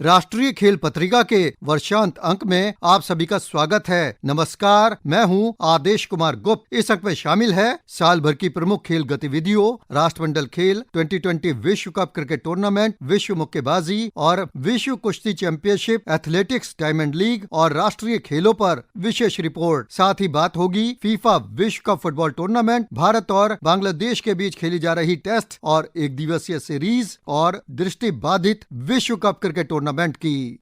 राष्ट्रीय खेल पत्रिका के वर्षांत अंक में आप सभी का स्वागत है। नमस्कार, मैं हूं आदेश कुमार गुप्त। इस अंक में शामिल है साल भर की प्रमुख खेल गतिविधियों, राष्ट्रमंडल खेल, 2020 विश्व कप क्रिकेट टूर्नामेंट, विश्व मुक्केबाजी और विश्व कुश्ती चैंपियनशिप, एथलेटिक्स, डायमंड लीग और राष्ट्रीय खेलों पर विशेष रिपोर्ट। साथ ही बात होगी फीफा विश्व कप फुटबॉल टूर्नामेंट, भारत और बांग्लादेश के बीच खेली जा रही टेस्ट और एक दिवसीय सीरीज और दृष्टि बाधित विश्व कप क्रिकेट टूर्नामेंट की।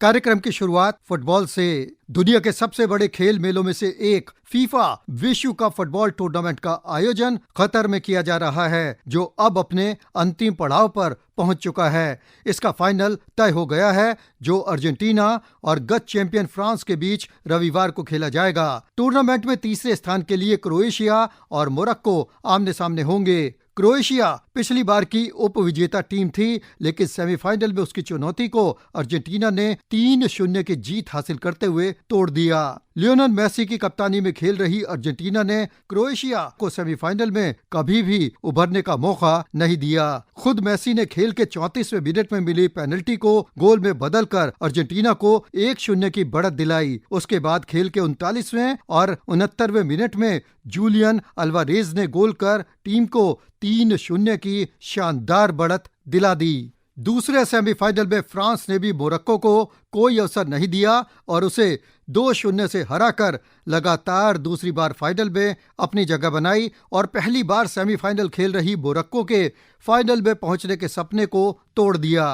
कार्यक्रम की शुरुआत फुटबॉल से। दुनिया के सबसे बड़े खेल मेलों में से एक फीफा विश्व कप फुटबॉल टूर्नामेंट का आयोजन कतर में किया जा रहा है, जो अब अपने अंतिम पड़ाव पर पहुंच चुका है। इसका फाइनल तय हो गया है, जो अर्जेंटीना और गत चैंपियन फ्रांस के बीच रविवार को खेला जाएगा। टूर्नामेंट में तीसरे स्थान के लिए क्रोएशिया और मोरक्को आमने सामने होंगे। क्रोएशिया पिछली बार की उप विजेता टीम थी, लेकिन सेमीफाइनल में उसकी चुनौती को अर्जेंटीना ने 3-0 की जीत हासिल करते हुए तोड़ दिया। लियोनेल मेसी की कप्तानी में खेल रही अर्जेंटीना ने क्रोएशिया को सेमीफाइनल में कभी भी उभरने का मौका नहीं दिया। खुद मेसी ने खेल के 34वें मिनट में मिली पेनल्टी को गोल में बदलकर अर्जेंटीना को 1-0 की बढ़त दिलाई। उसके बाद खेल के 39वें और 69वें मिनट में जूलियन अल्वारेज ने गोल कर टीम को 3-0 की शानदार बढ़त दिला दी। दूसरे सेमीफाइनल में फ्रांस ने भी मोरक्को को कोई अवसर नहीं दिया और उसे 2-0 से हराकर लगातार दूसरी बार फाइनल में अपनी जगह बनाई और पहली बार सेमीफाइनल खेल रही मोरक्को के फाइनल में पहुंचने के सपने को तोड़ दिया।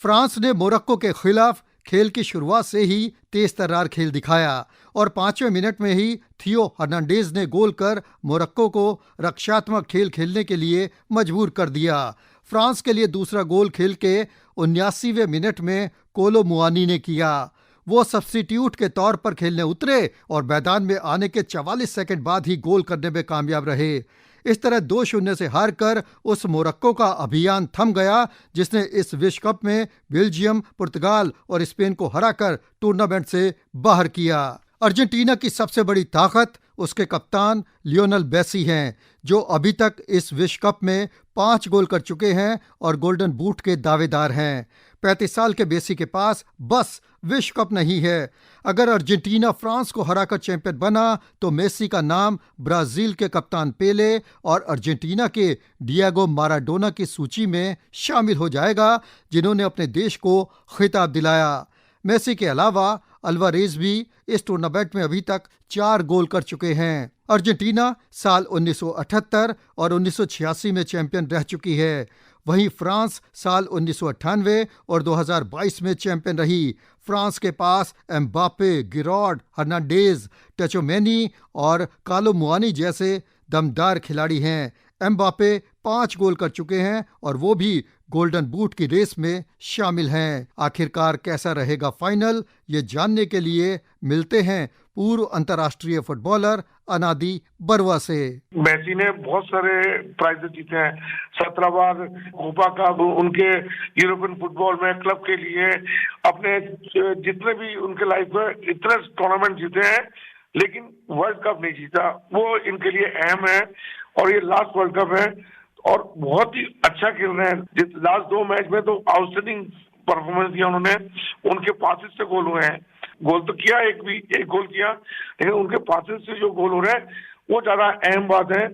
फ्रांस ने मोरक्को के खिलाफ खेल की शुरुआत से ही तेज तर्रार खेल दिखाया और 5वें मिनट में ही थियो हर्नांडेज ने गोल कर मोरक्को को रक्षात्मक खेल खेलने के लिए मजबूर कर दिया। फ्रांस के लिए दूसरा गोल खेल के 79वें मिनट में कोलो मुआनी ने किया। वो सब्स्टिट्यूट के तौर पर खेलने उतरे और मैदान में आने के 44 सेकंड बाद ही गोल करने में कामयाब रहे। इस तरह 2-0 से हारकर उस मोरक्को का अभियान थम गया, जिसने इस विश्व कप में बेल्जियम, पुर्तगाल और स्पेन को हराकर टूर्नामेंट से बाहर किया। अर्जेंटीना की सबसे बड़ी ताकत उसके कप्तान लियोनेल मेसी हैं, जो अभी तक इस विश्व कप में 5 गोल कर चुके हैं और गोल्डन बूट के दावेदार हैं। 35 साल के मेसी के पास बस विश्व कप नहीं है। अगर अर्जेंटीना फ्रांस को हराकर चैंपियन बना तो मेसी का नाम ब्राजील के कप्तान पेले और अर्जेंटीना के डिएगो माराडोना की सूची में शामिल हो जाएगा, जिन्होंने अपने देश को खिताब दिलाया। मेसी के अलावा अल्वारेज भी इस टूर्नामेंट में अभी तक 4 गोल कर चुके हैं। अर्जेंटीना साल 1978 और 1986 में चैंपियन रह चुकी है। वहीं फ्रांस साल 1998 और 2022 में चैंपियन रही। फ्रांस के पास एम्बापे, गिरॉड, हर्नांडेज, टचोमेनी और कालो मुआनी जैसे दमदार खिलाड़ी हैं। एम्बापे 5 गोल कर चुके हैं और वो भी गोल्डन बूट की रेस में शामिल हैं। आखिरकार कैसा रहेगा फाइनल, ये जानने के लिए मिलते हैं पूर्व अंतर्राष्ट्रीय फुटबॉलर अनादी बरुआ से। मेसी ने बहुत सारे प्राइज जीते हैं, 17 बार कोपा कप उनके यूरोपियन फुटबॉल में क्लब के लिए, अपने जितने भी उनके लाइफ में इतने टूर्नामेंट जीते हैं, लेकिन वर्ल्ड कप नहीं जीता। वो इनके लिए अहम है और ये लास्ट वर्ल्ड कप है और बहुत ही अच्छा खेल रहे हैं। लास्ट 2 मैच में तो आउटस्टैंडिंग परफॉर्मेंस दिया उन्होंने। उनके पासेस से गोल हुए हैं। गोल तो किया, एक गोल किया, लेकिन उनके पासेस से जो गोल हो रहे हैं वो ज्यादा अहम बात है।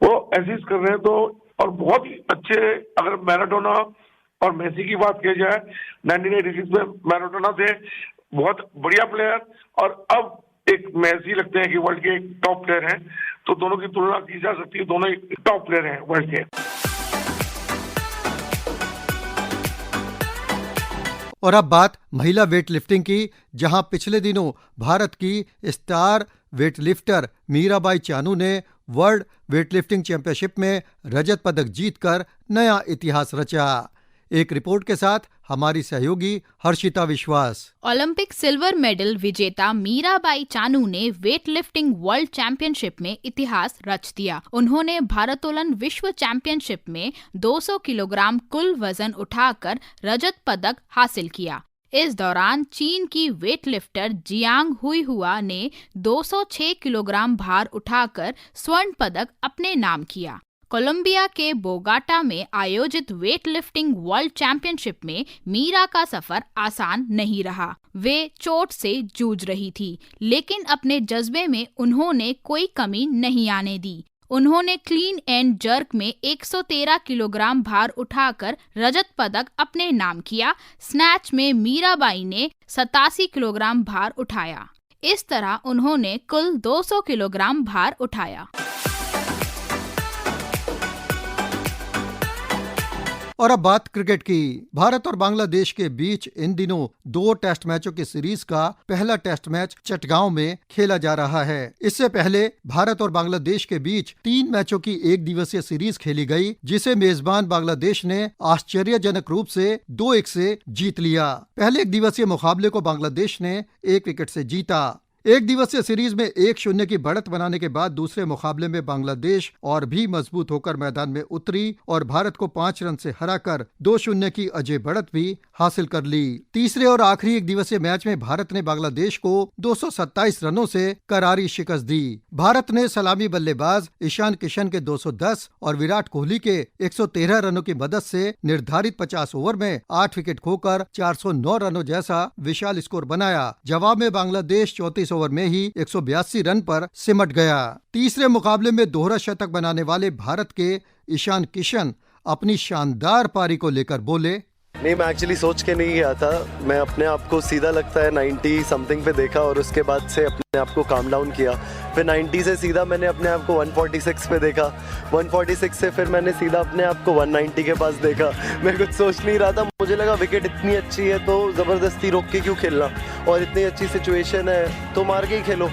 वो असिस्ट कर रहे हैं तो, और बहुत ही अच्छे। अगर मैराडोना और मेसी की बात की जाए, 1986 में मैराडोना थे बहुत बढ़िया प्लेयर और अब एक मेसी लगते हैं कि वर्ल्ड के टॉप प्लेयर हैं, तो दोनों की तुलना की जा सकती है। दोनों टॉप प्लेयर हैं वर्ल्ड के। और अब बात महिला वेटलिफ्टिंग की, जहां पिछले दिनों भारत की स्टार वेटलिफ्टर मीराबाई चानू ने वर्ल्ड वेटलिफ्टिंग चैंपियनशिप में रजत पदक जीतकर नया इतिहास रचा। एक रिपोर्ट के साथ हमारी सहयोगी हर्षिता विश्वास। ओलंपिक सिल्वर मेडल विजेता मीराबाई चानू ने वेटलिफ्टिंग वर्ल्ड चैंपियनशिप में इतिहास रच दिया। उन्होंने भारोत्तोलन विश्व चैंपियनशिप में 200 किलोग्राम कुल वजन उठाकर रजत पदक हासिल किया। इस दौरान चीन की वेटलिफ्टर जियांग हुईहुआ ने 206 किलोग्राम भार उठाकर स्वर्ण पदक अपने नाम किया। कोलंबिया के बोगाटा में आयोजित वेट लिफ्टिंग वर्ल्ड चैंपियनशिप में मीरा का सफर आसान नहीं रहा। वे चोट से जूझ रही थी, लेकिन अपने जज्बे में उन्होंने कोई कमी नहीं आने दी। उन्होंने क्लीन एंड जर्क में 113 किलोग्राम भार उठाकर रजत पदक अपने नाम किया। स्नैच में मीराबाई ने 87 किलोग्राम भार उठाया। इस तरह उन्होंने कुल 200 किलोग्राम भार उठाया। और अब बात क्रिकेट की। भारत और बांग्लादेश के बीच इन दिनों 2 टेस्ट मैचों की सीरीज का पहला टेस्ट मैच चटगांव में खेला जा रहा है। इससे पहले भारत और बांग्लादेश के बीच 3 मैचों की 1 दिवसीय सीरीज खेली गई, जिसे मेजबान बांग्लादेश ने आश्चर्यजनक रूप से 2-1 से जीत लिया। पहले 1 दिवसीय मुकाबले को बांग्लादेश ने 1 विकेट से जीता। 1 दिवसीय सीरीज में 1-0 की बढ़त बनाने के बाद दूसरे मुकाबले में बांग्लादेश और भी मजबूत होकर मैदान में उतरी और भारत को 5 रन से हराकर 2-0 की अजय बढ़त भी हासिल कर ली। तीसरे और आखिरी 1 दिवसीय मैच में भारत ने बांग्लादेश को 227 रनों से करारी शिकस्त दी। भारत ने सलामी बल्लेबाज ईशान किशन के 210 और विराट कोहली के 113 रनों की मदद से निर्धारित 50 ओवर में 8 विकेट खोकर 409 रनों जैसा विशाल स्कोर बनाया। जवाब में बांग्लादेश 34 ओवर में ही 182 रन पर सिमट गया। तीसरे मुकाबले में दोहरा शतक बनाने वाले भारत के ईशान किशन अपनी शानदार पारी को लेकर बोले, नहीं, मैं एक्चुअली सोच के नहीं गया था। मैं अपने आप को सीधा लगता है 90 समथिंग पे देखा और उसके बाद से अपने आप को काम डाउन किया। फिर 90 से सीधा मैंने अपने आप को 146 पे देखा। 146 से फिर मैंने सीधा अपने आप को 190 के पास देखा। मैं कुछ सोच नहीं रहा था, मुझे लगा विकेट इतनी अच्छी है तो ज़बरदस्ती रोक के क्यों खेलना, और इतनी अच्छी सिचुएशन है तो मार के ही खेलो।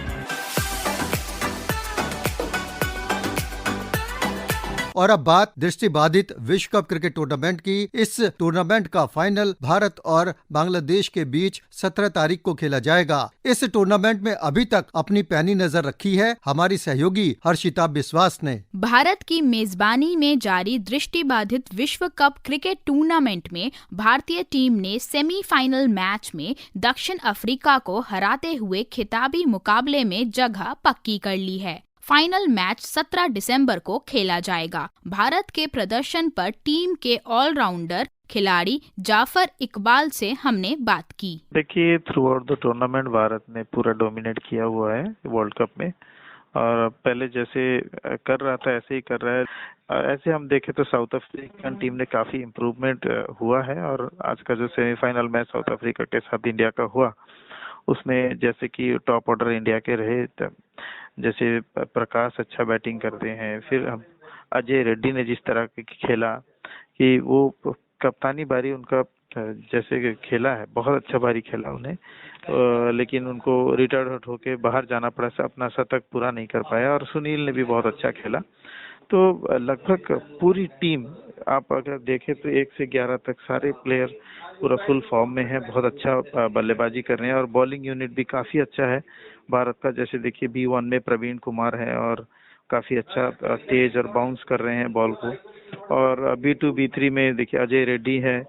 और अब बात दृष्टिबाधित विश्व कप क्रिकेट टूर्नामेंट की। इस टूर्नामेंट का फाइनल भारत और बांग्लादेश के बीच 17 तारीख को खेला जाएगा। इस टूर्नामेंट में अभी तक अपनी पैनी नजर रखी है हमारी सहयोगी हर्षिता बिस्वास ने। भारत की मेजबानी में जारी दृष्टिबाधित विश्व कप क्रिकेट टूर्नामेंट में भारतीय टीम ने सेमीफाइनल मैच में दक्षिण अफ्रीका को हराते हुए खिताबी मुकाबले में जगह पक्की कर ली है। फाइनल मैच 17 दिसंबर को खेला जाएगा। भारत के प्रदर्शन पर टीम के ऑलराउंडर खिलाड़ी जाफर इकबाल से हमने बात की। देखिए, through out the tournament Bharat ने पूरा डोमिनेट किया हुआ है वर्ल्ड कप में, और पहले जैसे कर रहा था ऐसे ही कर रहा है। ऐसे हम देखें तो साउथ अफ्रीकन टीम ने काफी इम्प्रूवमेंट हुआ है, और आज का जो सेमीफाइनल मैच साउथ अफ्रीका के साथ इंडिया का हुआ, उसमें जैसे कि टॉप ऑर्डर इंडिया के रहे, जैसे प्रकाश अच्छा बैटिंग करते हैं, फिर हम अजय रेड्डी ने जिस तरह की खेला कि वो कप्तानी बारी उनका जैसे खेला है, बहुत अच्छा बारी खेला उन्हें, लेकिन उनको रिटायर्ड आउट होके बाहर जाना पड़ा, अपना शतक पूरा नहीं कर पाया। और सुनील ने भी बहुत अच्छा खेला। तो लगभग पूरी टीम आप अगर देखें तो 1 से 11 तक सारे प्लेयर पूरा फुल फॉर्म में है, बहुत अच्छा बल्लेबाजी कर रहे हैं, और बॉलिंग यूनिट भी काफी अच्छा है भारत का। जैसे देखिए B1 में प्रवीण कुमार है और काफी अच्छा तेज और बाउंस कर रहे हैं बॉल को, और B2 B3 में देखिए अजय रेड्डी है।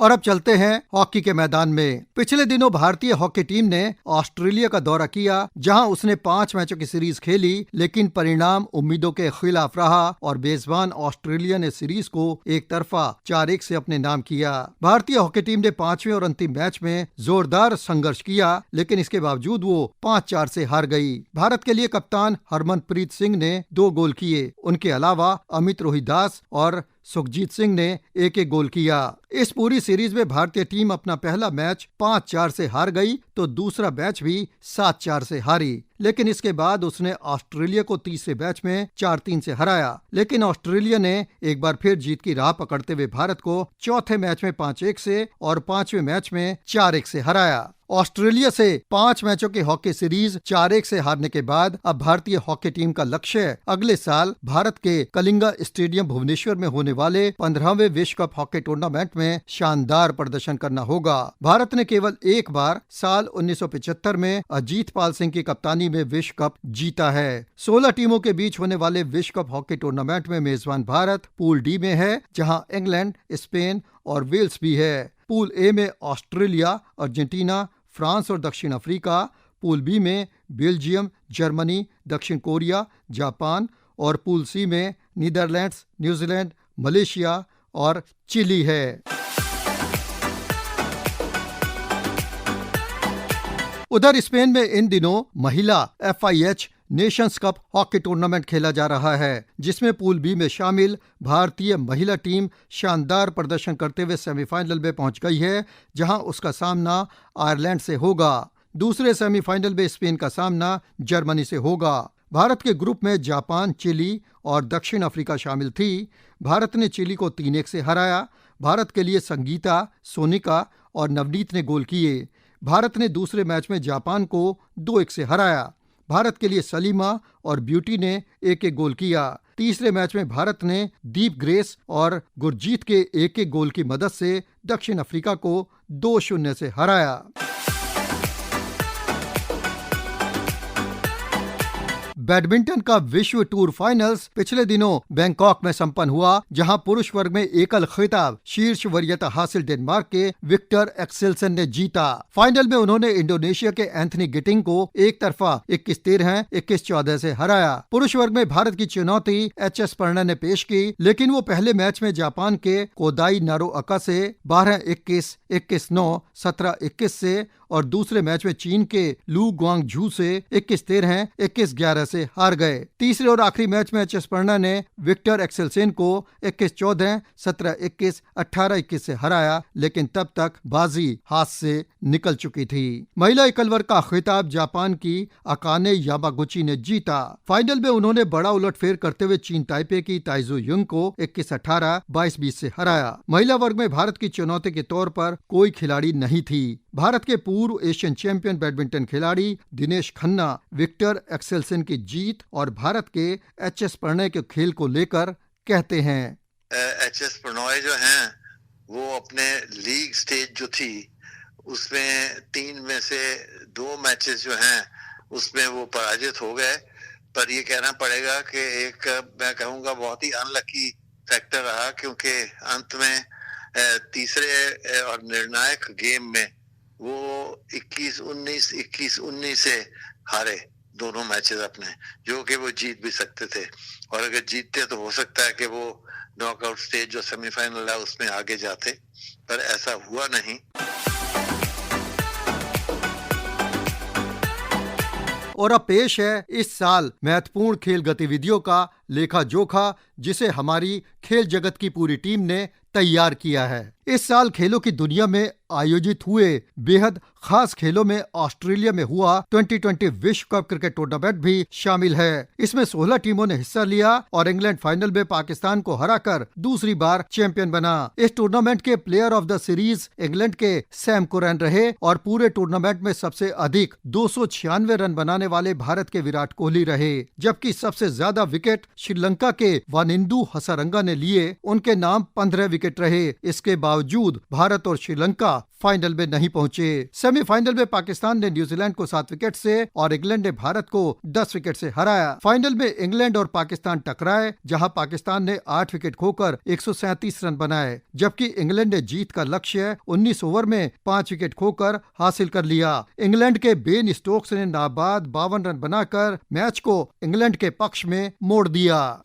और अब चलते हैं हॉकी के मैदान में। पिछले दिनों भारतीय हॉकी टीम ने ऑस्ट्रेलिया का दौरा किया, जहां उसने 5 मैचों की सीरीज खेली, लेकिन परिणाम उम्मीदों के खिलाफ रहा और मेजबान ऑस्ट्रेलिया ने सीरीज को एक तरफा 4-1 से अपने नाम किया। भारतीय हॉकी टीम ने 5वें और अंतिम मैच में जोरदार संघर्ष किया, लेकिन इसके बावजूद वो 5-4 से हार गई। भारत के लिए कप्तान हरमनप्रीत सिंह ने 2 गोल किए। उनके अलावा अमित रोहिदास और सुखजीत सिंह ने 1-1 गोल किया। इस पूरी सीरीज में भारतीय टीम अपना पहला मैच 5-4 से हार गई, तो दूसरा मैच भी 7-4 से हारी, लेकिन इसके बाद उसने ऑस्ट्रेलिया को तीसरे मैच में 4-3 से हराया। लेकिन ऑस्ट्रेलिया ने एक बार फिर जीत की राह पकड़ते हुए भारत को चौथे मैच में 5-1 से और 5वें मैच में 4-1 से हराया। ऑस्ट्रेलिया से 5 मैचों की हॉकी सीरीज 4-1 से हारने के बाद अब भारतीय हॉकी टीम का लक्ष्य अगले साल भारत के कलिंगा स्टेडियम भुवनेश्वर में होने वाले 15वें विश्व कप हॉकी टूर्नामेंट में शानदार प्रदर्शन करना होगा। भारत ने केवल एक बार साल 1975 में अजीत पाल सिंह की कप्तानी में विश्व कप जीता है। 16 टीमों के बीच होने वाले विश्व कप हॉकी टूर्नामेंट में मेजबान भारत पूल डी में है, जहां इंग्लैंड, स्पेन और वेल्स भी है। पूल ए में ऑस्ट्रेलिया, अर्जेंटीना, फ्रांस और दक्षिण अफ्रीका। पूल बी में बेल्जियम, जर्मनी, दक्षिण कोरिया, जापान और पूल सी में नीदरलैंड्स, न्यूजीलैंड, मलेशिया और चिली है। उधर स्पेन में इन दिनों महिला FIH Nations cup hockey tournament खेला जा रहा है, जिसमें पूल बी में शामिल भारतीय महिला टीम शानदार प्रदर्शन करते हुए सेमीफाइनल में पहुंच गई है, जहां उसका सामना आयरलैंड से होगा। दूसरे सेमीफाइनल में स्पेन का सामना जर्मनी से होगा। भारत के ग्रुप में जापान, चिली और दक्षिण अफ्रीका शामिल थी। भारत ने चिली को 3-1 से हराया। भारत के लिए संगीता, सोनिका और नवनीत ने गोल किए। भारत ने दूसरे मैच में जापान को 2-1 से हराया। भारत के लिए सलीमा और ब्यूटी ने 1-1 गोल किया। तीसरे मैच में भारत ने दीप ग्रेस और गुरजीत के 1-1 गोल की मदद से दक्षिण अफ्रीका को 2-0 से हराया। बैडमिंटन का विश्व टूर फाइनल्स पिछले दिनों बैंकॉक में संपन्न हुआ, जहां पुरुष वर्ग में एकल खिताब शीर्ष वरीयता हासिल डेनमार्क के विक्टर एक्सेल्सन ने जीता। फाइनल में उन्होंने इंडोनेशिया के एंथनी गिटिंग को एक तरफा 21-13, 21-14 से हराया। पुरुष वर्ग में भारत की चुनौती HS प्रणय ने पेश की, लेकिन वो पहले मैच में जापान के कोदाई नारोओका से 12-21, 21-9, 17-21 से और दूसरे मैच में चीन के लू गुआंगझू से 21-13, 21-11 से हार गए। तीसरे और आखिरी मैच में HS प्रणय ने विक्टर एक्सेल्सन को 21-14, 17-21, 18-21 से हराया, लेकिन तब तक बाजी हाथ से निकल चुकी थी। महिला एकल वर्ग का खिताब जापान की अकाने यामागुची ने जीता। फाइनल में उन्होंने बड़ा उलटफेर करते हुए चीन ताइपे की ताइजू युंग को 21-18, 22-20 से हराया। महिला वर्ग में भारत की चुनौती के तौर पर कोई खिलाड़ी नहीं थी। भारत के पूर्व एशियन चैंपियन बैडमिंटन खिलाड़ी दिनेश खन्ना विक्टर एक्सेल्सन की जीत और भारत के HS प्रणय के खेल को लेकर कहते हैं। HS प्रणय जो हैं वो अपने लीग स्टेज जो थी उसमें 3 में से 2 मैचेस जो हैं उसमें वो पराजित हो गए, पर ये कहना पड़ेगा कि एक मैं कहूँगा बहुत ही अनलकी फैक्टर रहा, क्योंकि अंत में तीसरे और निर्णायक गेम में वो 21-19, 21-19 से हारे दोनों मैचेस अपने, जो कि वो जीत भी सकते थे, और अगर जीतते तो हो सकता है कि वो नॉकआउट स्टेज जो सेमीफाइनल है उसमें आगे जाते, पर ऐसा हुआ नहीं। और अब पेश है इस साल महत्वपूर्ण खेल गतिविधियों का लेखा जोखा, जिसे हमारी खेल जगत की पूरी टीम ने तैयार किया है। इस साल खेलों की दुनिया में आयोजित हुए बेहद खास खेलों में ऑस्ट्रेलिया में हुआ 2020 विश्व कप क्रिकेट टूर्नामेंट भी शामिल है। इसमें 16 टीमों ने हिस्सा लिया और इंग्लैंड फाइनल में पाकिस्तान को हराकर दूसरी बार चैंपियन बना। इस टूर्नामेंट के player of the series England के सैम कुरैन रहे और पूरे टूर्नामेंट में सबसे अधिक 296 रन बनाने वाले भारत के विराट कोहली रहे, जबकि सबसे ज्यादा विकेट श्रीलंका के वानिंदु हसारंगा ने लिए। उनके नाम 15 विकेट रहे। इसके बावजूद भारत और श्रीलंका फाइनल में नहीं पहुंचे। सेमीफाइनल में पाकिस्तान ने न्यूजीलैंड को 7 विकेट से और इंग्लैंड ने भारत को 10 विकेट से हराया। फाइनल में इंग्लैंड और पाकिस्तान टकराए, जहां पाकिस्तान ने 8 विकेट खोकर 137 रन बनाए, जबकि इंग्लैंड ने जीत का लक्ष्य 19 ओवर में 5 विकेट खोकर हासिल कर लिया। इंग्लैंड के बेन स्टोक्स ने नाबाद 52 रन बनाकर मैच को इंग्लैंड के पक्ष में मोड़ दिया।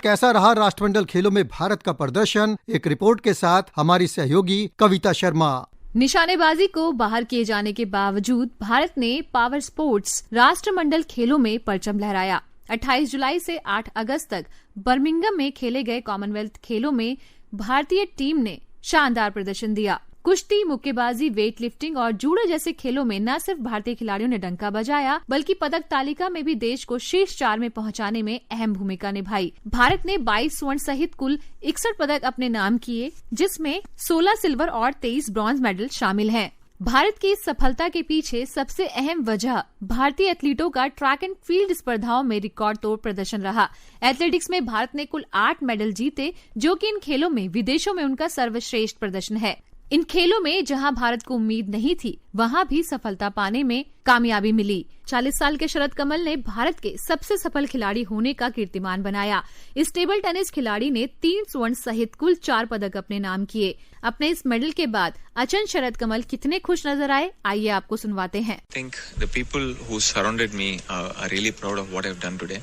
कैसा रहा राष्ट्रमंडल खेलों में भारत का प्रदर्शन, एक रिपोर्ट के साथ हमारी सहयोगी कविता शर्मा। निशानेबाजी को बाहर किए जाने के बावजूद भारत ने पावर स्पोर्ट्स राष्ट्रमंडल खेलों में परचम लहराया। 28 जुलाई से 8 अगस्त तक बर्मिंघम में खेले गए कॉमनवेल्थ खेलों में भारतीय टीम ने शानदार प्रदर्शन दिया। कुश्ती, मुक्केबाजी, वेट लिफ्टिंग और जूडो जैसे खेलों में न सिर्फ भारतीय खिलाड़ियों ने डंका बजाया, बल्कि पदक तालिका में भी देश को शीर्ष 4 में पहुंचाने में अहम भूमिका निभाई। भारत ने 22 स्वर्ण सहित कुल 61 पदक अपने नाम किए, जिसमें 16 सिल्वर और 23 ब्रॉन्ज मेडल शामिल हैं। भारत की इस सफलता के पीछे सबसे अहम वजह भारतीय एथलीटों का ट्रैक एंड फील्ड स्पर्धाओं में रिकॉर्ड तोड़ प्रदर्शन रहा। एथलेटिक्स में भारत ने कुल 8 मेडल जीते, जो कि इन खेलों में विदेशों में उनका सर्वश्रेष्ठ प्रदर्शन है। इन खेलों में जहां भारत को उम्मीद नहीं थी, वहां भी सफलता पाने में कामयाबी मिली। 40 साल के शरद कमल ने भारत के सबसे सफल खिलाड़ी होने का कीर्तिमान बनाया। इस टेबल टेनिस खिलाड़ी ने 3 स्वर्ण सहित कुल 4 पदक अपने नाम किए। अपने इस मेडल के बाद अचन शरद कमल कितने खुश नजर आए, आइए आपको सुनवाते हैं। I think the people who surrounded me are really proud of what I've done today.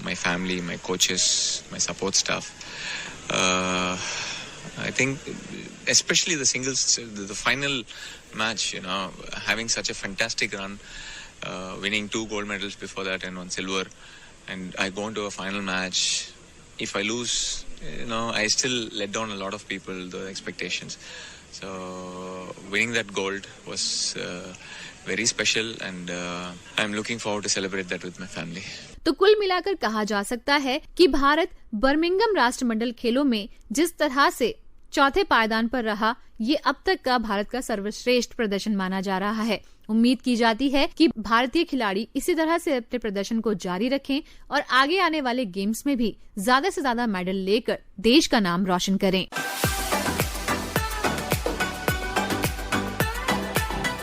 My family, my coaches, my support staff. I think especially the singles, the final match, having such a fantastic run, winning 2 gold medals before that and 1 silver, and I go into a final match. If I lose, I still let down a lot of people, the expectations. So winning that gold was very special, and I'm looking forward to celebrate that with my family. तो कुल मिलाकर कहा जा सकता है कि Bharat Birmingham राष्ट्रमंडल खेलों में जिस तरह से चौथे पायदान पर रहा, ये अब तक का भारत का सर्वश्रेष्ठ प्रदर्शन माना जा रहा है। उम्मीद की जाती है कि भारतीय खिलाड़ी इसी तरह से अपने प्रदर्शन को जारी रखें और आगे आने वाले गेम्स में भी ज्यादा से ज्यादा मेडल लेकर देश का नाम रोशन करें।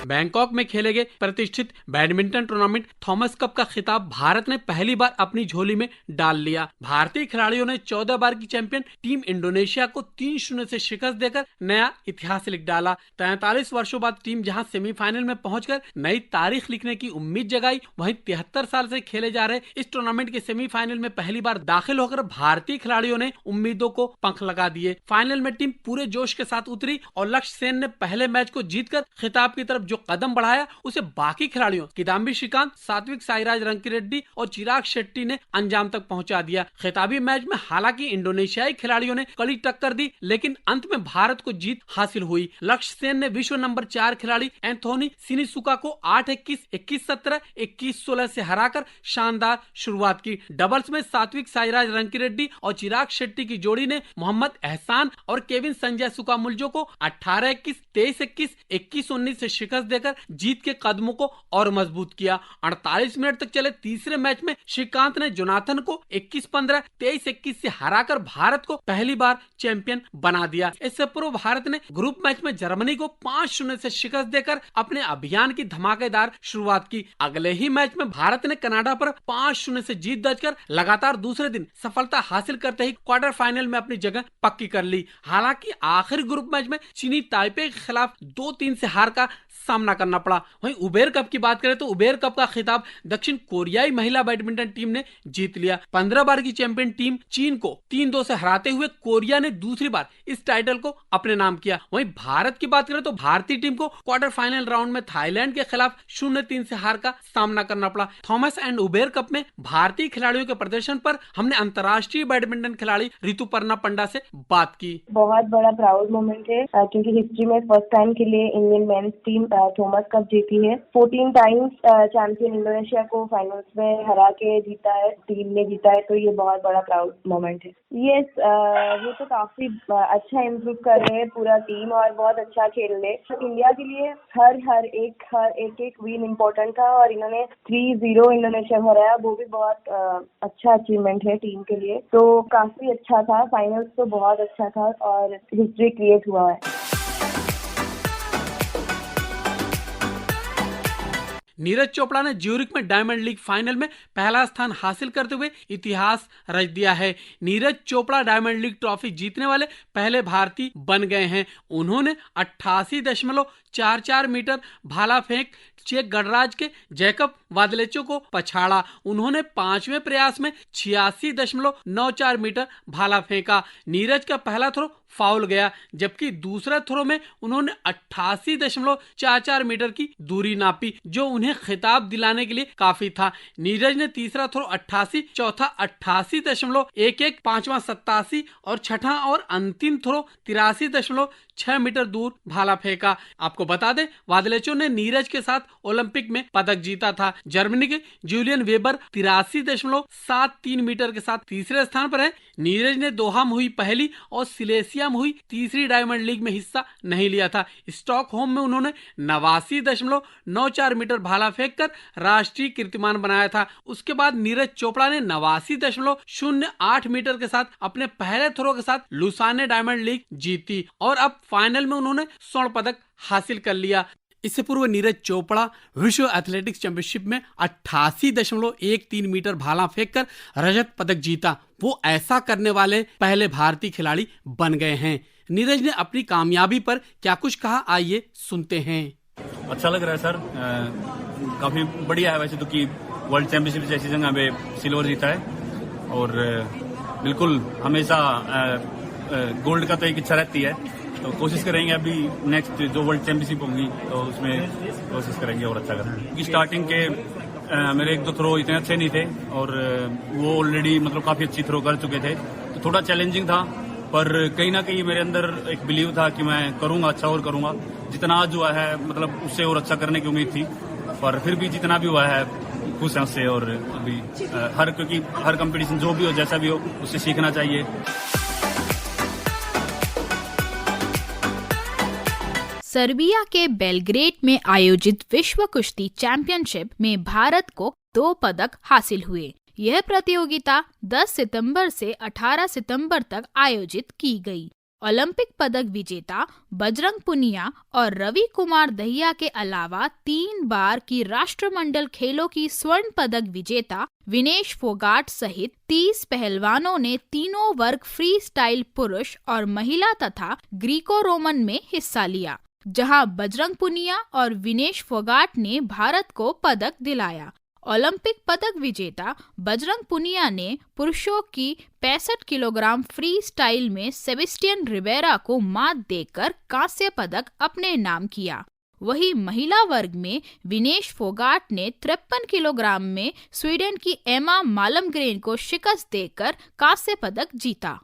बैंकॉक में खेले गए प्रतिष्ठित बैडमिंटन टूर्नामेंट थॉमस कप का खिताब भारत ने पहली बार अपनी झोली में डाल लिया। भारतीय खिलाड़ियों ने 14 बार की चैंपियन टीम इंडोनेशिया को 3-0 से शिकस्त देकर नया इतिहास लिख डाला। 43 वर्षों बाद टीम जहां सेमीफाइनल में पहुंचकर नई तारीख लिखने की उम्मीद जगाई, वहीं 73 साल से खेले जा रहे इस टूर्नामेंट के सेमीफाइनल में पहली बार दाखिल होकर भारतीय खिलाड़ियों ने उम्मीदों को पंख लगा दिए। फाइनल में टीम पूरे जोश के साथ उतरी और लक्ष्य सेन ने पहले मैच को जीतकर खिताब की तरफ कदम बढ़ाया, उसे बाकी खिलाड़ियों किदाम्बी श्रीकांत, सात्विक साईराज रंकीरेड्डी और चिराग शेट्टी ने अंजाम तक पहुंचा दिया। खिताबी मैच में हालांकि इंडोनेशियाई खिलाड़ियों ने कड़ी टक्कर दी, लेकिन अंत में भारत को जीत हासिल हुई। लक्ष्य सेन ने विश्व नंबर 4 खिलाड़ी एंथोनी सिनिसुका को 8-21, 21-17, 21-16 से हराकर शानदार शुरुआत की। डबल्स में सात्विक साईराज रंकीरेड्डी और चिराग शेट्टी की जोड़ी ने मोहम्मद एहसान और केविन संजय सुकामुल्जो को 18-21, 23-21, 21-19 से शिकस्त देकर जीत के कदमों को और मजबूत किया। 48 मिनट तक चले तीसरे मैच में श्रीकांत ने जोनाथन को 21-15, 23-21 से हराकर भारत को पहली बार चैंपियन बना दिया। इससे पूर्व भारत ने ग्रुप मैच में जर्मनी को 5-0 से शिकस्त देकर अपने अभियान की धमाकेदार शुरुआत की। अगले ही मैच में भारत ने कनाडा पर 5-0 से जीत दर्ज कर लगातार दूसरे दिन सफलता हासिल करते ही क्वार्टर फाइनल में अपनी जगह पक्की कर ली। हालांकि आखिरी ग्रुप मैच में चीनी ताइपे के खिलाफ 2-3 से हार का सामना करना पड़ा। वहीं उबेर कप की बात करें तो उबेर कप का खिताब दक्षिण कोरियाई महिला बैडमिंटन टीम ने जीत लिया। 15 बार की चैंपियन टीम चीन को 3-2 से हराते हुए कोरिया ने दूसरी बार इस टाइटल को अपने नाम किया। वहीं भारत की बात करें तो भारतीय टीम को क्वार्टर फाइनल राउंड में थाईलैंड के खिलाफ 0-3 से हार का सामना करना पड़ा। थॉमस एंड उबेर कप में भारतीय खिलाड़ियों के प्रदर्शन पर हमने अंतर्राष्ट्रीय बैडमिंटन खिलाड़ी ऋतुपर्णा पंडा से बात की। बहुत बड़ा प्राउड मोमेंट है, क्योंकि हिस्ट्री में फर्स्ट टाइम के लिए Indian men's team Thomas cup जीती है। 14 टाइम्स चैंपियन इंडोनेशिया को फाइनल्स में हरा के जीता है, टीम ने जीता है, तो ये बहुत बड़ा प्राउड मोमेंट है। यस, वो तो काफी अच्छा इम्प्रूव कर रहे हैं पूरा टीम और बहुत अच्छा खेल रहे। इंडिया के लिए हर एक विन इम्पोर्टेंट था और इन्होंने 3-0 इंडोनेशिया को हराया, वो भी बहुत अच्छा अचीवमेंट है टीम के लिए। तो काफी अच्छा था, फाइनल्स तो बहुत अच्छा था और हिस्ट्री क्रिएट हुआ है। नीरज चोपड़ा ने ज्यूरिक में डायमंड लीग फाइनल में पहला स्थान हासिल करते हुए इतिहास रच दिया है। Neeraj Chopra diamond league trophy जीतने वाले पहले भारतीय बन गए हैं। उन्होंने 88.44 मीटर भाला फेंक चेक गणराज के जैकब वादलेचो को पछाड़ा। उन्होंने 5वें प्रयास में 86.94 मीटर भाला फेंका। नीरज का पहला थ्रो फाउल गया, जबकि दूसरा थ्रो में उन्होंने 88.44 मीटर की दूरी नापी, जो उन्हें खिताब दिलाने के लिए काफी था। नीरज ने तीसरा थ्रो 88, चौथा 88.11, पांचवा 87 और छठा और अंतिम थ्रो 83.6 मीटर दूर भाला फेंका। आपको बता दें, वादलेचो ने नीरज के साथ ओलंपिक में पदक जीता था। जर्मनी के जूलियन वेबर 83.73 मीटर के साथ तीसरे स्थान पर है। नीरज ने दोहा में हुई पहली और सिलेसिया ऑस्ट्रेलिया में हुई तीसरी डायमंड लीग में हिस्सा नहीं लिया था। स्टॉकहोम में उन्होंने 89.94 मीटर भाला फेंककर राष्ट्रीय कीर्तिमान बनाया था। उसके बाद नीरज चोपड़ा ने 89.08 मीटर के साथ अपने पहले थ्रो के साथ लुसाने डायमंड लीग जीती और अब फाइनल में उन्होंने स्वर्ण पदक हासिल कर लिया। इससे पूर्व नीरज चोपड़ा विश्व एथलेटिक्स चैंपियनशिप में 88.13 मीटर भाला फेंककर रजत पदक जीता। वो ऐसा करने वाले पहले भारतीय खिलाड़ी बन गए हैं। नीरज ने अपनी कामयाबी पर क्या कुछ कहा, आइए सुनते हैं। अच्छा लग रहा है सर, काफी बढ़िया है वैसे तो कि वर्ल्ड चैंपियनशिप जैसी जगह पे सिल्वर जीता है और बिल्कुल हमेशा गोल्ड का तो एक इच्छा रहती है, तो कोशिश करेंगे अभी नेक्स्ट जो वर्ल्ड चैंपियनशिप होंगी तो उसमें कोशिश करेंगे और अच्छा करना। क्योंकि स्टार्टिंग के मेरे एक दो थ्रो इतने अच्छे नहीं थे और वो ऑलरेडी मतलब काफी अच्छी थ्रो कर चुके थे, तो थोड़ा चैलेंजिंग था, पर कहीं ना कहीं मेरे अंदर एक बिलीव था कि मैं करूंगा अच्छा और करूंगा। जितना आज हुआ है मतलब उससे और अच्छा करने की उम्मीद थी, पर फिर भी जितना भी हुआ है खुश है उससे। और अभी क्योंकि हर कंपटीशन जो भी हो जैसा भी हो उससे सीखना चाहिए। सर्बिया के बेलग्रेड में आयोजित विश्व कुश्ती चैंपियनशिप में भारत को 2 पदक हासिल हुए। यह प्रतियोगिता 10 सितंबर से 18 सितंबर तक आयोजित की गई। ओलंपिक पदक विजेता बजरंग पुनिया और रवि कुमार दहिया के अलावा 3 बार की राष्ट्रमंडल खेलों की स्वर्ण पदक विजेता विनेश फोगाट सहित 30 पहलवानों ने तीनों वर्ग फ्री स्टाइल पुरुष और महिला तथा ग्रीको रोमन में हिस्सा लिया, जहां बजरंग पुनिया और विनेश फोगाट ने भारत को पदक दिलाया। ओलंपिक पदक विजेता बजरंग पुनिया ने पुरुषों की 65 किलोग्राम फ्री स्टाइल में सेबेस्टियन रिवेरा को मात देकर कांस्य पदक अपने नाम किया। वहीं महिला वर्ग में विनेश फोगाट ने 53 किलोग्राम में स्वीडन की एमा मालमग्रेन को शिकस्त देकर कांस्य पदक जीता।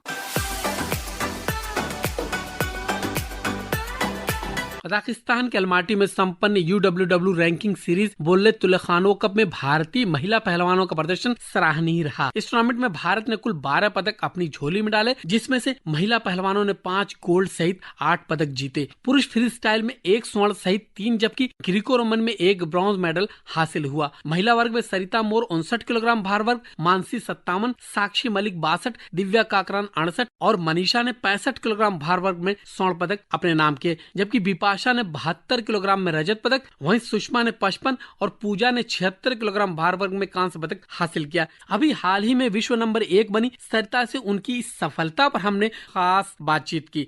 कजाकिस्तान के अलमाटी में संपन्न UWW रैंकिंग सीरीज बोल्ले तुलेखानो कप में भारतीय महिला पहलवानों का प्रदर्शन सराहनीय रहा। इस टूर्नामेंट में भारत ने कुल 12 पदक अपनी झोली में डाले, जिसमें से महिला पहलवानों ने 5 गोल्ड सहित 8 पदक जीते। पुरुष फ्री स्टाइल में 1 स्वर्ण सहित 3 जबकि ग्रीको रोमन में 1 ब्रॉन्ज मेडल हासिल हुआ। महिला वर्ग में सरिता मोर 59 किलोग्राम भार वर्ग, मानसी 57, साक्षी मलिक 62, दिव्या काकरान 68 और मनीषा ने 65 किलोग्राम भार वर्ग में स्वर्ण पदक अपने नाम किए, जबकि बिपाशा ने 72 किलोग्राम में रजत पदक, वहीं सुषमा ने 55 और पूजा ने 76 किलोग्राम भार वर्ग में कांस्य पदक हासिल किया। अभी हाल ही में विश्व नंबर 1 बनी सरिता से उनकी इस सफलता पर हमने खास बातचीत की।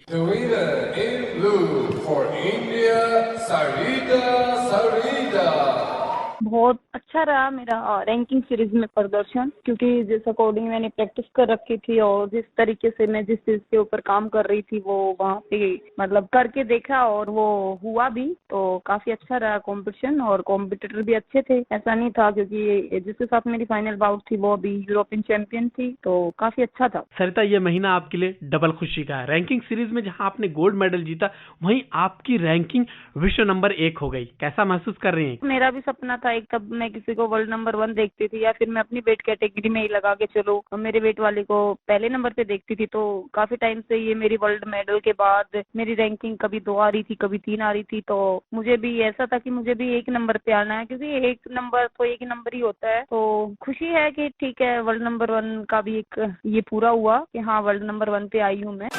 बहुत अच्छा रहा मेरा रैंकिंग सीरीज में प्रदर्शन, क्योंकि जिस अकॉर्डिंग मैंने प्रैक्टिस कर रखी थी और जिस तरीके से मैं जिस चीज के ऊपर काम कर रही थी वो वहाँ पे मतलब करके देखा और वो हुआ भी, तो काफी अच्छा रहा कंपटीशन और कॉम्पिटिटर भी अच्छे थे। ऐसा नहीं था, क्योंकि जिसके साथ मेरी फाइनल बाउट थी वो अभी यूरोपियन चैंपियन थी, तो काफी अच्छा था। सरिता, ये महीना आपके लिए डबल खुशी का है। रैंकिंग सीरीज में जहाँ आपने गोल्ड मेडल जीता, वहीं आपकी रैंकिंग विश्व नंबर 1 हो गई। कैसा महसूस कर रही हैं? मेरा भी सपना था एक, तब मैं किसी को वर्ल्ड नंबर 1 देखती थी या फिर मैं अपनी वेट कैटेगरी में ही लगा के चलो मेरे वेट वाले को पहले नंबर पे देखती थी। तो काफी टाइम से ये मेरी वर्ल्ड मेडल के बाद मेरी रैंकिंग कभी 2 आ रही थी, कभी 3 आ रही थी, तो मुझे भी ऐसा था कि मुझे भी 1 नंबर पे आना है, क्योंकि 1 नंबर तो 1 नंबर ही होता है। तो खुशी है कि ठीक है, वर्ल्ड नंबर 1 का भी एक ये पूरा हुआ कि हाँ वर्ल्ड नंबर 1 पे आई हूँ मैं।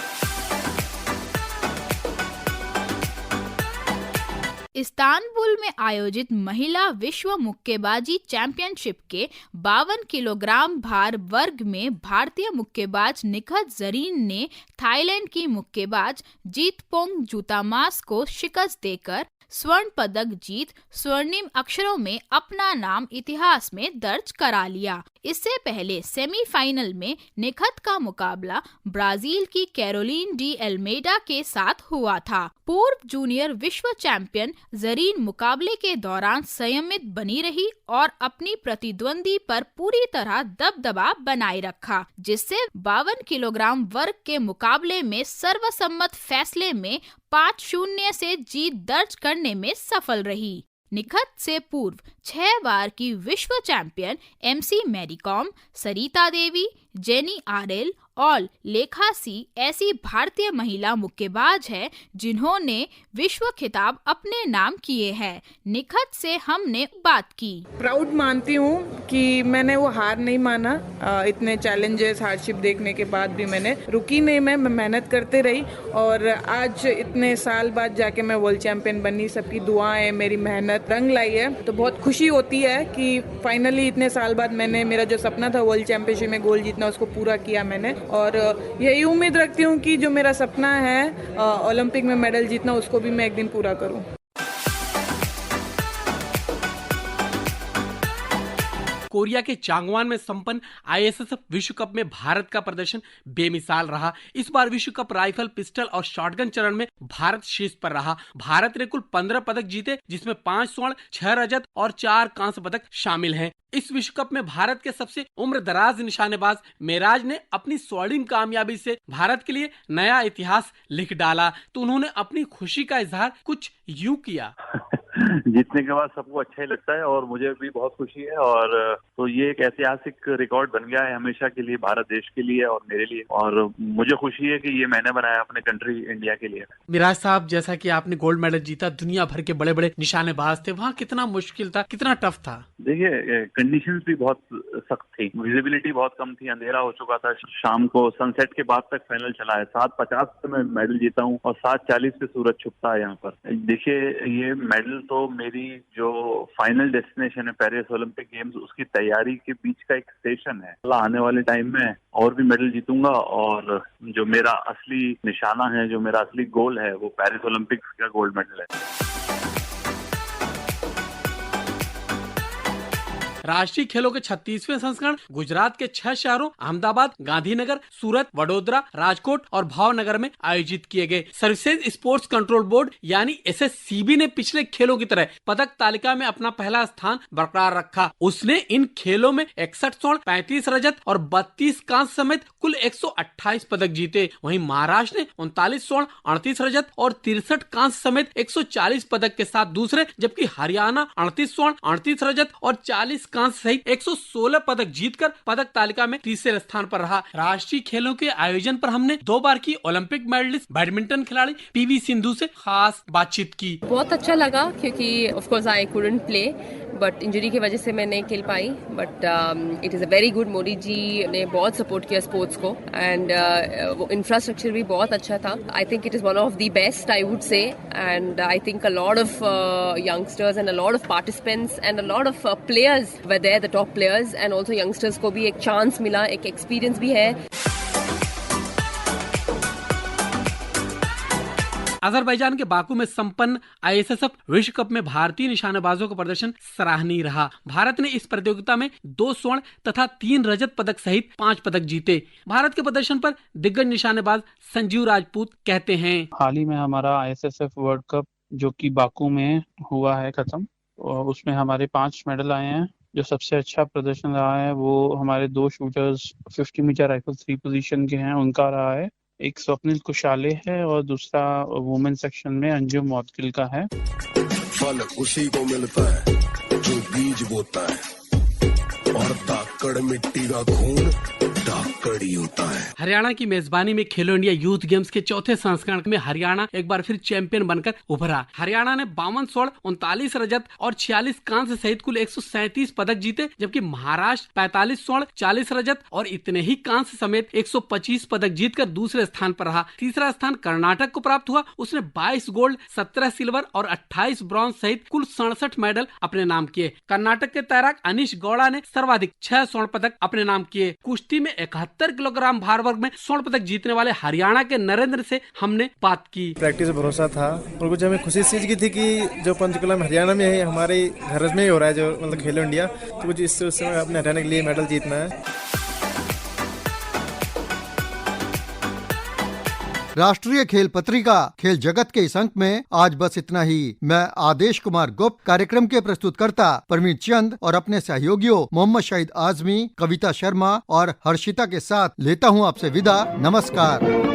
इस्तांबुल में आयोजित महिला विश्व मुक्केबाजी चैंपियनशिप के 52 किलोग्राम भार वर्ग में भारतीय मुक्केबाज निखत जरीन ने थाईलैंड की मुक्केबाज जीतपोंग जूतामास को शिकस्त देकर स्वर्ण पदक जीत स्वर्णिम अक्षरों में अपना नाम इतिहास में दर्ज करा लिया। इससे पहले सेमीफाइनल में निखत का मुकाबला ब्राजील की कैरोलिन डी एल्मेडा के साथ हुआ था। पूर्व जूनियर विश्व चैंपियन जरीन मुकाबले के दौरान संयमित बनी रही और अपनी प्रतिद्वंदी पर पूरी तरह दबदबा बनाए रखा, जिससे 52 किलोग्राम वर्ग के मुकाबले में सर्वसम्मत फैसले में 5-0 से जीत दर्ज करने में सफल रही। निखत से पूर्व 6 बार की विश्व champion MC Mary com, Sarita Devi, jenny आरेल और लेखा सी ऐसी भारतीय महिला मुक्केबाज है जिन्होंने विश्व खिताब अपने नाम किए हैं। निखत से हमने बात की। प्राउड मानती हूँ कि मैंने वो हार नहीं माना। इतने चैलेंजेस हार्डशिप देखने के बाद भी मैंने रुकी नहीं, मैं मेहनत करते रही और आज इतने साल बाद जाके मैं वर्ल्ड चैंपियन बनी। सबकी दुआएं, मेरी मेहनत रंग लाई है, तो बहुत खुशी होती है कि फाइनली इतने साल बाद मैंने मेरा जो सपना था वर्ल्ड चैंपियनशिप में गोल्ड जीतना, उसको पूरा किया मैंने। और यही उम्मीद रखती हूँ कि जो मेरा सपना है ओलंपिक में मेडल जीतना, उसको भी मैं एक दिन पूरा करूँ। कोरिया के चांगवान में संपन्न आईएसएसएफ विश्व कप में भारत का प्रदर्शन बेमिसाल रहा। इस बार विश्व कप राइफल, पिस्टल और शॉटगन चरण में भारत शीर्ष पर रहा। भारत ने कुल 15 पदक जीते, जिसमें 5 स्वर्ण, 6 रजत और 4 कांस्य पदक शामिल हैं। इस विश्व कप में भारत के सबसे उम्रदराज निशानेबाज मेराज ने अपनी स्वर्णिम कामयाबी से भारत के लिए नया इतिहास लिख डाला। तो उन्होंने अपनी खुशी का इजहार कुछ यूं किया। जीतने के बाद सबको अच्छा ही लगता है और मुझे भी बहुत खुशी है। और तो ये एक ऐतिहासिक रिकॉर्ड बन गया है हमेशा के लिए, भारत देश के लिए और मेरे लिए। और मुझे खुशी है कि ये मैंने बनाया अपने कंट्री इंडिया के लिए। मिराज साहब, जैसा कि आपने गोल्ड मेडल जीता, दुनिया भर के बड़े बड़े निशानेबाज थे, वहाँ कितना मुश्किल था, कितना टफ था? देखिए, कंडीशंस भी बहुत सख्त थी, विजिबिलिटी बहुत कम थी, अंधेरा हो चुका था, शाम को सनसेट के बाद तक फाइनल चला है। 7:50 पे मैं मेडल जीता हूँ और 7:40 पे सूरज छुपता है यहाँ पर। देखिए, ये मेडल तो मेरी जो फाइनल डेस्टिनेशन है पेरिस ओलंपिक गेम्स, उसकी तैयारी के बीच का एक स्टेशन है। आने वाले टाइम में और भी मेडल जीतूंगा और जो मेरा असली निशाना है, जो मेरा असली गोल है, वो पेरिस ओलंपिक्स का गोल्ड मेडल है। राष्ट्रीय खेलों के 36वें संस्करण गुजरात के 6 शहरों अहमदाबाद, गांधीनगर, सूरत, वडोदरा, राजकोट और भावनगर में आयोजित किए गए। सर्विसेज स्पोर्ट्स कंट्रोल बोर्ड यानी SSCB ने पिछले खेलों की तरह पदक तालिका में अपना पहला स्थान बरकरार रखा। उसने इन खेलों में 61 स्वर्ण, 35 रजत और 32 कांस्य समेत कुल 128 पदक जीते। वहीं महाराष्ट्र ने 39 स्वर्ण, 38 रजत और 63 कांस्य समेत 140 पदक के साथ दूसरे, जबकि हरियाणा 38 स्वर्ण, 38 रजत और 40 कांस्य सहित 116 पदक जीतकर पदक तालिका में तीसरे स्थान पर रहा। राष्ट्रीय खेलों के आयोजन पर हमने 2 बार की ओलंपिक मेडलिस्ट बैडमिंटन खिलाड़ी PV सिंधु से खास बातचीत की। बहुत अच्छा लगा क्योंकि of course I couldn't play, but injury की वजह से मैं नहीं खेल पाई। But it is a very good, Modi ji ने बहुत सपोर्ट किया स्पोर्ट्स को एंड वो इंफ्रास्ट्रक्चर भी बहुत अच्छा था। I think it is one of the best, I would say, and I think a lot of youngsters and a lot of participants and a lot of players were there, the top players, and also youngsters को भी एक chance मिला, एक experience भी है। Azerbaijan के Baku में संपन्न आईएसएसएफ विश्व कप में भारतीय निशानेबाजों का प्रदर्शन सराहनीय रहा। भारत ने इस प्रतियोगिता में 2 स्वर्ण तथा 3 रजत पदक सहित 5 पदक जीते। भारत के प्रदर्शन पर दिग्गज निशानेबाज संजीव राजपूत कहते हैं, हाल ही में हमारा आईएसएसएफ वर्ल्ड कप जो कि बाकू में हुआ है खत्म, और उसमें हमारे 5 मेडल आए हैं। जो सबसे अच्छा प्रदर्शन रहा है वो हमारे 2 शूटर्स 50 मीटर राइफल 3 पोजीशन के हैं, उनका रहा है। एक स्वप्निल कुशाले है और दूसरा वुमेन सेक्शन में अंजुम मौदगिल का है। फल उसी को मिलता है जो बीज बोता है, और धाकड़ मिट्टी का खून धाकड़ ही होता है। हरियाणा की मेजबानी में खेलो इंडिया यूथ गेम्स के 4थे संस्करण में हरियाणा एक बार फिर चैंपियन बनकर उभरा। हरियाणा ने 52 स्वर्ण, 39 रजत और 46 कांस्य सहित कुल 137 पदक जीते, जबकि महाराष्ट्र 45 स्वर्ण, 40 रजत और इतने ही कांस्य समेत 125 पदक जीतकर दूसरे स्थान पर रहा। तीसरा स्थान कर्नाटक को प्राप्त हुआ। उसने 22 गोल्ड, 17 सिल्वर और 28 ब्रॉन्ज सहित कुल 67 मेडल अपने नाम किए। कर्नाटक के तैराक अनिश गौड़ा ने सर्वाधिक 6 स्वर्ण पदक अपने नाम किए। कुश्ती में 71 किलोग्राम भार वर्ग में स्वर्ण पदक जीतने वाले हरियाणा के नरेंद्र से हमने बात की। प्रैक्टिस भरोसा था और कुछ हमें खुशी इस चीज की थी कि जो पंचकुला में हरियाणा में है, हमारे घर में ही हो रहा है, जो मतलब खेलो इंडिया, तो कुछ इस समय अपने हरियाणा के लिए मेडल जीतना है। राष्ट्रीय खेल पत्रिका खेल जगत के इस अंक में आज बस इतना ही। मैं आदेश कुमार गुप्त कार्यक्रम के प्रस्तुतकर्ता परमीत चंद और अपने सहयोगियों मोहम्मद शाहिद आजमी, कविता शर्मा और हर्षिता के साथ लेता हूं आपसे विदा। नमस्कार।